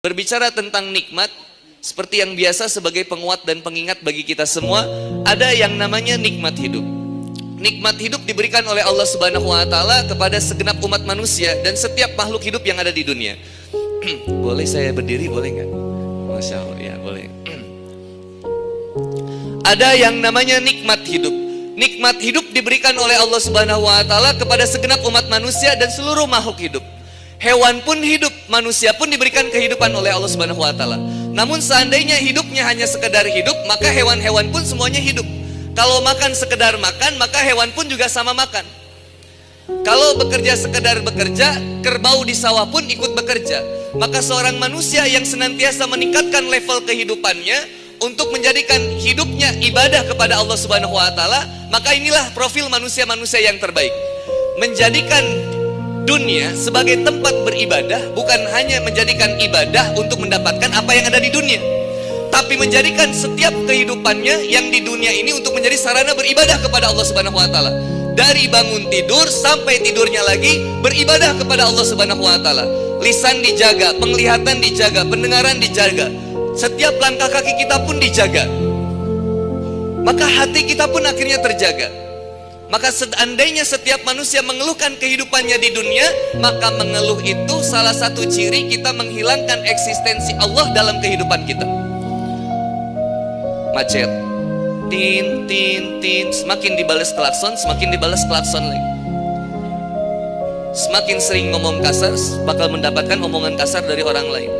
Berbicara tentang nikmat, seperti yang biasa sebagai penguat dan pengingat bagi kita semua, ada yang namanya nikmat hidup. Nikmat hidup diberikan oleh Allah Subhanahu wa Ta'ala kepada segenap umat manusia dan setiap makhluk hidup yang ada di dunia. Boleh saya berdiri, boleh nggak? Masya Allah, ya boleh. Ada yang namanya nikmat hidup. Nikmat hidup diberikan oleh Allah Subhanahu wa Ta'ala kepada segenap umat manusia dan seluruh makhluk hidup. Hewan pun hidup, manusia pun diberikan kehidupan oleh Allah Subhanahu wa Ta'ala. Namun seandainya hidupnya hanya sekedar hidup, maka hewan-hewan pun semuanya hidup. Kalau makan sekedar makan, maka hewan pun juga sama makan. Kalau bekerja sekedar bekerja, kerbau di sawah pun ikut bekerja. Maka seorang manusia yang senantiasa meningkatkan level kehidupannya untuk menjadikan hidupnya ibadah kepada Allah Subhanahu wa Ta'ala, maka inilah profil manusia-manusia yang terbaik. Menjadikan dunia sebagai tempat beribadah, bukan hanya menjadikan ibadah untuk mendapatkan apa yang ada di dunia, tapi menjadikan setiap kehidupannya yang di dunia ini untuk menjadi sarana beribadah kepada Allah Subhanahu wa Ta'ala. Dari bangun tidur sampai tidurnya lagi beribadah kepada Allah Subhanahu wa Ta'ala. Lisan dijaga, penglihatan dijaga, pendengaran dijaga, setiap langkah kaki kita pun dijaga. Maka hati kita pun akhirnya terjaga. Maka seandainya setiap manusia mengeluhkan kehidupannya di dunia, maka mengeluh itu salah satu ciri kita menghilangkan eksistensi Allah dalam kehidupan kita. Macet, tin, tin, tin, semakin dibalas klakson, semakin dibalas klakson lagi. Semakin sering ngomong kasar, bakal mendapatkan omongan kasar dari orang lain.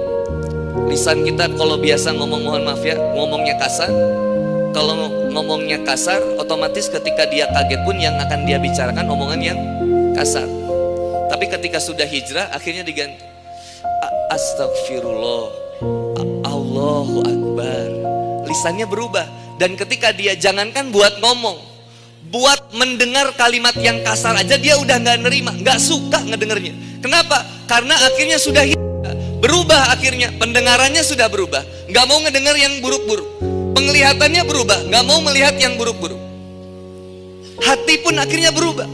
Lisan kita kalau biasa ngomong, mohon maaf ya, ngomongnya kasar. Kalau ngomongnya kasar, otomatis ketika dia kaget pun yang akan dia bicarakan omongan yang kasar. Tapi ketika sudah hijrah, akhirnya diganti astagfirullah, Allahu Akbar. Lisannya berubah. Dan ketika dia jangankan buat ngomong, buat mendengar kalimat yang kasar aja dia udah gak nerima, gak suka ngedengernya. Kenapa? Karena akhirnya sudah hijrah, berubah akhirnya, pendengarannya sudah berubah, gak mau ngedenger yang buruk-buruk. Penglihatannya berubah, gak mau melihat yang buruk-buruk. Hati pun akhirnya berubah,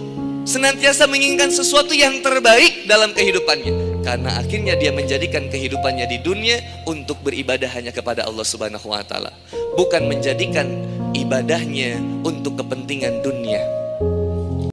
senantiasa menginginkan sesuatu yang terbaik dalam kehidupannya. Karena akhirnya dia menjadikan kehidupannya di dunia untuk beribadah hanya kepada Allah Subhanahu wa Ta'ala, bukan menjadikan ibadahnya untuk kepentingan dunia.